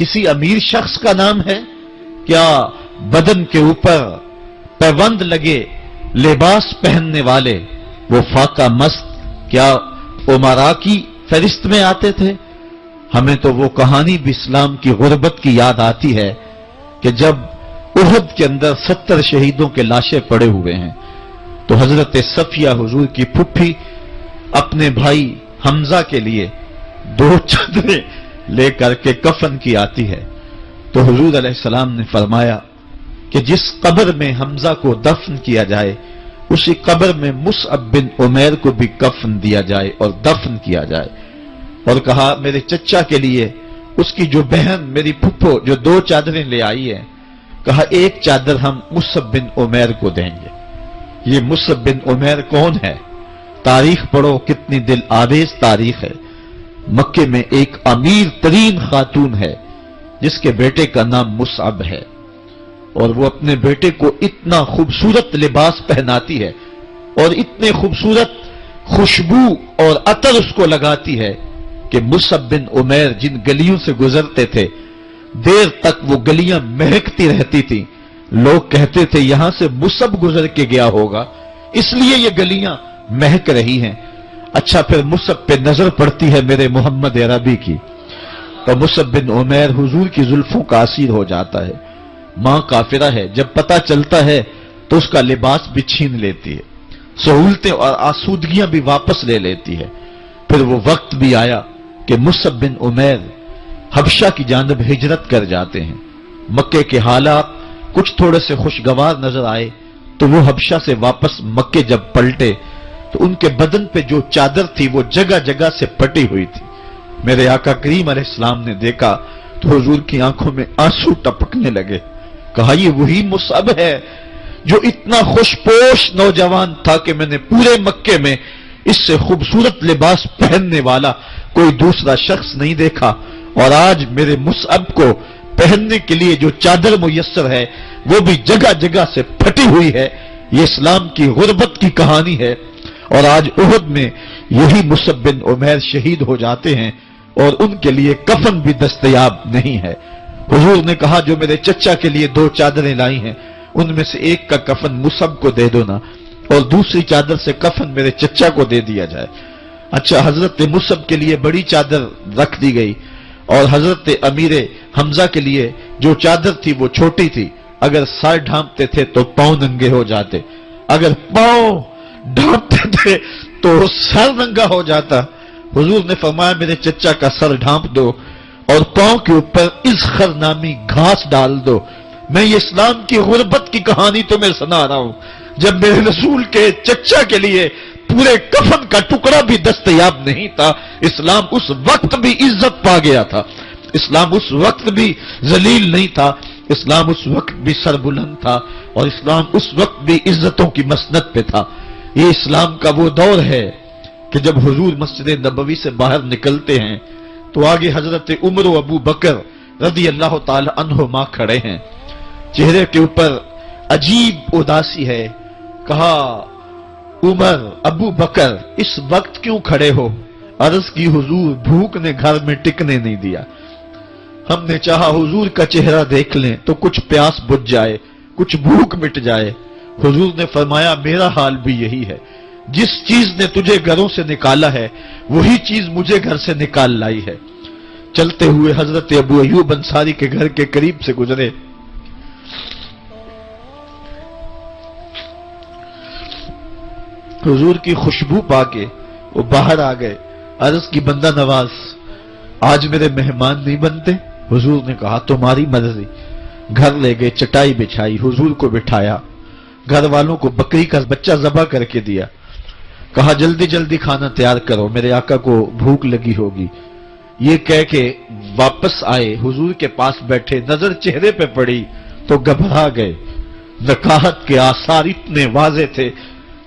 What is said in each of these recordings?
किसी अमीर शख्स का नाम है? क्या बदन के ऊपर पैबंद लगे लिबास पहनने वाले वो फाका मस्त क्या उमरा की फहरिस्त में आते थे? हमें तो वो कहानी भी इस्लाम की गुर्बत की याद आती है कि जब उहद के अंदर 70 शहीदों के लाशें पड़े हुए हैं तो हजरत सफिया हुजूर की फुफ्फी अपने भाई हमजा के लिए 2 चादरें लेकर के कफन की आती है। तो हुजूर अलैहिस्सलाम ने फरमाया कि जिस कब्र में हमजा को दफन किया जाए उसी कब्र में मुसअब बिन उमैर को भी कफन दिया जाए और दफन किया जाए। और कहा मेरे चचा के लिए उसकी जो बहन मेरी फुप्पो जो 2 चादरें ले आई है, कहा 1 चादर हम मुसअब बिन उमैर को देंगे। ये मुसअब बिन उमैर कौन है? तारीख पढ़ो, कितनी दिल आवेज तारीख है। मक्के में एक अमीर तरीन खातून है जिसके बेटे का नाम मुसअब है और वो अपने बेटे को इतना खूबसूरत लिबास पहनाती है और इतने खूबसूरत खुशबू और अतर उसको लगाती है कि मुसअब बिन उमैर जिन गलियों से गुजरते थे देर तक वो गलियां महकती रहती थी। लोग कहते थे यहां से मुसअब गुजर के गया होगा इसलिए ये गलियां महक रही हैं। अच्छा, फिर मुसअब पे नजर पड़ती है मेरे मोहम्मद अरबी की तो मुसअब बिन उमैर हुजूर की जुल्फों का असीर हो जाता है। मां काफिरा है, जब पता चलता है तो उसका लिबास भी छीन लेती है, सहूलतें और आसूदगियां भी वापस ले लेती है। फिर वो वक्त भी आया कि मुसअब बिन उमैर हबशा की जानिब हिजरत कर जाते हैं। मक्के के हालात कुछ थोड़े से खुशगवार नजर आए तो वो हबशा से वापस मक्के जब पलटे तो उनके बदन पे जो चादर थी वो जगह जगह से फटी हुई थी। मेरे आका करीम अलैहिस्सलाम ने देखा तो हुजूर की आंखों में आंसू टपकने लगे। कहा ये वही मुसअब है जो इतना खुशपोश नौजवान था कि मैंने पूरे मक्के में इससे खूबसूरत लिबास पहनने वाला कोई दूसरा शख्स नहीं देखा और आज मेरे मुसअब को पहनने के लिए जो चादर मुयस्सर है वो भी जगह जगह से फटी हुई है। ये इस्लाम की गुर्बत की कहानी है और आज उहद में यही मुसअब बिन उमैर शहीद हो जाते हैं और उनके लिए कफन भी दस्तयाब नहीं है। हुजूर ने कहा जो मेरे चचा के लिए 2 चादरें लाई हैं उनमें से एक का कफन मुसअब को दे दो ना और दूसरी चादर से कफन मेरे चचा को दे दिया जाए। अच्छा, हजरत मुसअब के लिए बड़ी चादर रख दी गई और हजरत अमीर हमजा के लिए जो चादर थी वो छोटी थी। अगर सर ढांपते थे तो पांव नंगे हो जाते, अगर पांव ढांपते थे तो सर नंगा हो जाता। हुजूर ने फरमाया मेरे चचा का सर ढांप दो और पांव के ऊपर इज़खर नामी घास डाल दो। मैं ये इस्लाम की गुर्बत की कहानी तुम्हें सुना रहा हूं। जब मेरे रसूल के चचा के लिए पूरे कफन का टुकड़ा भी दस्तयाब नहीं था, इस्लाम उस वक्त भी इज्जत पा गया था, इस्लाम उस वक्त भी जलील नहीं था, इस्लाम उस वक्त भी सरबुलंद था और इस्लाम उस वक्त भी इज्जतों की मसनद पे था। ये इस्लाम का वो दौर है कि जब हुजूर मस्जिद नबवी से बाहर निकलते हैं तो आगे हजरत उमर व अबू बकर रज़ी अल्लाह ताला अन्हुमा खड़े हैं। चेहरे के ऊपर अजीब उदासी है। कहा उमर, अबू बकर इस वक्त क्यों खड़े हो? अर्ज की हुजूर भूख ने घर में टिकने नहीं दिया। हमने चाहा हुजूर का चेहरा देख लें तो कुछ प्यास बुझ जाए, कुछ भूख मिट जाए। हुजूर ने फरमाया मेरा हाल भी यही है। जिस चीज ने तुझे घरों से निकाला है वही चीज मुझे घर से निकाल लाई है। चलते हुए हजरत अबू अय्यूब अंसारी के घर के करीब से गुजरे। हुजूर की खुशबू पाके वो बाहर आ गए। अर्ज की बंदा नवाज, आज मेरे मेहमान नहीं बनते? हुजूर ने कहा तुम्हारी मर्जी। घर ले गए, चटाई बिछाई, हुजूर को बिठाया, घर वालों को बकरी का बच्चा ज़बह करके दिया। कहा जल्दी जल्दी खाना तैयार करो, मेरे आका को भूख लगी होगी। ये कह के वापस आए, हुजूर के पास बैठे, नजर चेहरे पे पड़ी तो घबरा गए। नकाहत के आसार इतने वाजे थे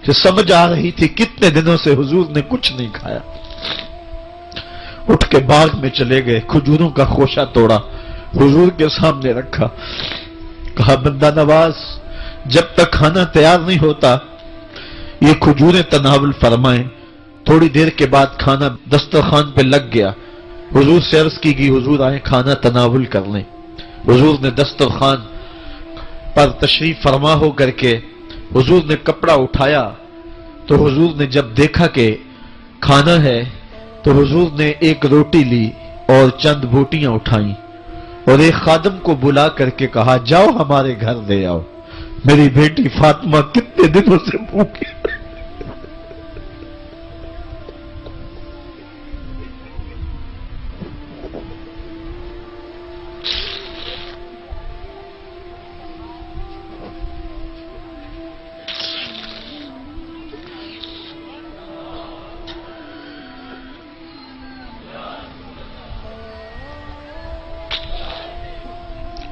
कि समझ आ रही थी कितने दिनों से हुजूर ने कुछ नहीं खाया। उठ के बाग में चले गए, खजूरों का खोशा तोड़ा, हुजूर के सामने रखा। कहा बंदा नवाज, जब तक खाना तैयार नहीं होता ये खजूरें तनावुल फरमाएं। थोड़ी देर के बाद खाना दस्तरखान पे लग गया। حضور سے عرض کی گئی حضور آئیں کھانا تناول کر لیں. حضور نے دسترخوان پر تشریف فرما ہو کر کے حضور نے کپڑا اٹھایا تو حضور نے جب دیکھا کہ کھانا ہے تو حضور نے ایک روٹی لی اور چند بوٹیاں اٹھائیں اور ایک خادم کو بلا کر کے کہا جاؤ ہمارے گھر لے آؤ، میری بیٹی فاطمہ کتنے دنوں سے بھوکی.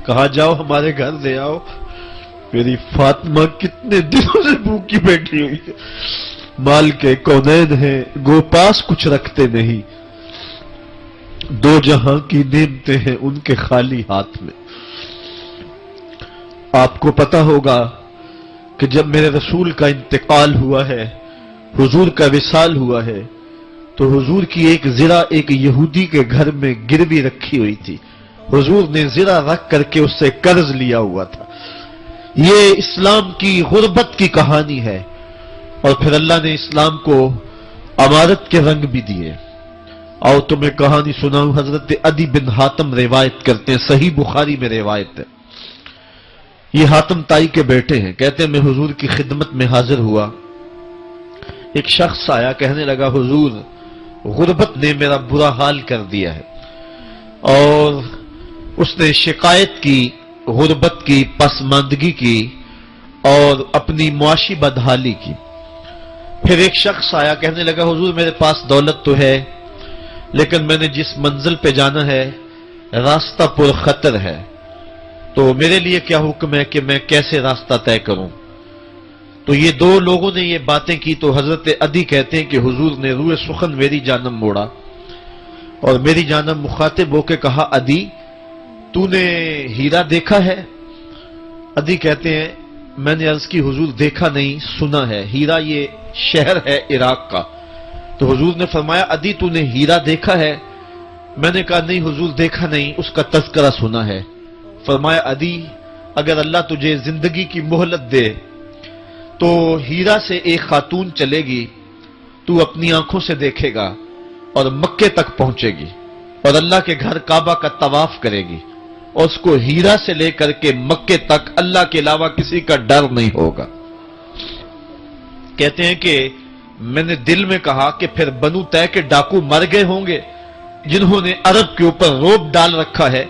کہا جاؤ ہمارے گھر لے آؤ، میری فاطمہ کتنے دنوں سے بھوکی بیٹھی ہوئی ہے. مال کے کونین ہیں گو پاس کچھ رکھتے نہیں، دو جہاں کی نعمتیں ہیں ان کے خالی ہاتھ میں. آپ کو پتا ہوگا کہ جب میرے رسول کا انتقال ہوا ہے، حضور کا وصال ہوا ہے، تو حضور کی ایک زرہ ایک یہودی کے گھر میں گروی رکھی ہوئی تھی. حضور نے زرہ رکھ کر کے اس سے قرض لیا ہوا تھا. یہ اسلام کی غربت کی کہانی ہے اور پھر اللہ نے اسلام کو امارت کے رنگ بھی دیے. آؤ تمہیں کہانی سناؤں. حضرت عدی بن حاتم روایت کرتے ہیں، صحیح بخاری میں روایت ہے. یہ حاتم تائی کے بیٹے ہیں. کہتے ہیں میں حضور کی خدمت میں حاضر ہوا، ایک شخص آیا کہنے لگا حضور غربت نے میرا برا حال کر دیا ہے، اور اس نے شکایت کی غربت کی، پسماندگی کی اور اپنی معاشی بدحالی کی. پھر ایک شخص آیا کہنے لگا حضور میرے پاس دولت تو ہے لیکن میں نے جس منزل پہ جانا ہے راستہ پر خطر ہے، تو میرے لیے کیا حکم ہے کہ میں کیسے راستہ طے کروں. تو یہ دو لوگوں نے یہ باتیں کی تو حضرت عدی کہتے ہیں کہ حضور نے روئے سخن میری جانب موڑا اور میری جانب مخاطب ہو کے کہا عدی تو نے ہیرا دیکھا ہے؟ عدی کہتے ہیں میں نے عرض کی حضور دیکھا نہیں سنا ہے. ہیرا یہ شہر ہے عراق کا. تو حضور نے فرمایا عدی تو نے ہیرا دیکھا ہے؟ میں نے کہا نہیں حضور دیکھا نہیں، اس کا تذکرہ سنا ہے. فرمایا عدی اگر اللہ تجھے زندگی کی مہلت دے تو ہیرا سے ایک خاتون چلے گی، تو اپنی آنکھوں سے دیکھے گا اور مکے تک پہنچے گی اور اللہ کے گھر کعبہ کا طواف کرے گی اور اس کو ہیرا سے لے کر کے مکے تک اللہ کے علاوہ کسی کا ڈر نہیں ہوگا. کہتے ہیں کہ میں نے دل میں کہا کہ پھر بنو طے کے ڈاکو مر گئے ہوں گے جنہوں نے عرب کے اوپر روب ڈال رکھا ہے،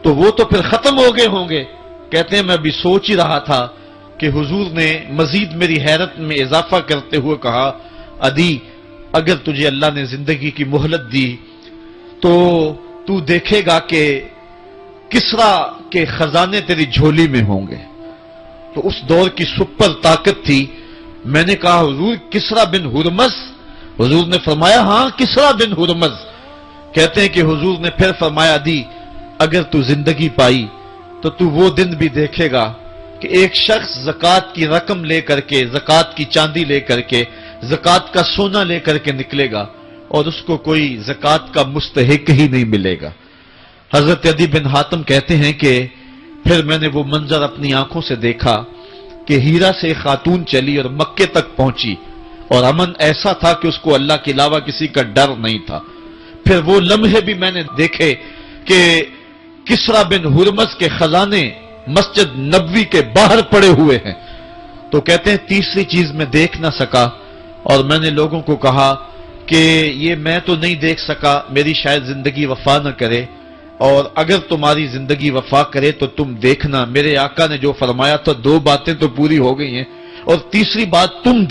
تو وہ تو پھر ختم ہو گئے ہوں گے. کہتے ہیں میں بھی سوچ ہی رہا تھا کہ حضور نے مزید میری حیرت میں اضافہ کرتے ہوئے کہا عدی اگر تجھے اللہ نے زندگی کی مہلت دی تو دیکھے گا کہ کسرا کے خزانے تیری جھولی میں ہوں گے. تو اس دور کی سپر طاقت تھی. میں نے کہا حضور کسرا بن ہرمز؟ حضور نے فرمایا ہاں کسرا بن ہرمز. کہتے ہیں کہ حضور نے پھر فرمایا عدی اگر تو زندگی پائی تو وہ دن بھی دیکھے گا کہ ایک شخص زکوٰۃ کی رقم لے کر کے، زکوٰۃ کی چاندی لے کر کے، زکوٰۃ کا سونا لے کر کے نکلے گا اور اس کو کوئی زکوٰۃ کا مستحق ہی نہیں ملے گا. حضرت عدی بن حاتم کہتے ہیں کہ پھر میں نے وہ منظر اپنی آنکھوں سے دیکھا کہ ہیرا سے خاتون چلی اور مکے تک پہنچی اور امن ایسا تھا کہ اس کو اللہ کے علاوہ کسی کا ڈر نہیں تھا. پھر وہ لمحے بھی میں نے دیکھے کہ کسرا بن ہرمز کے خزانے مسجد نبوی کے باہر پڑے ہوئے ہیں. تو کہتے ہیں تیسری چیز میں دیکھ نہ سکا اور میں نے لوگوں کو کہا کہ یہ میں تو نہیں دیکھ سکا، میری شاید زندگی وفا نہ کرے، اور اگر تمہاری زندگی وفا کرے تو تم دیکھنا میرے آقا نے جو فرمایا تھا 2 باتیں تو پوری ہو گئی ہیں اور تیسری بات تم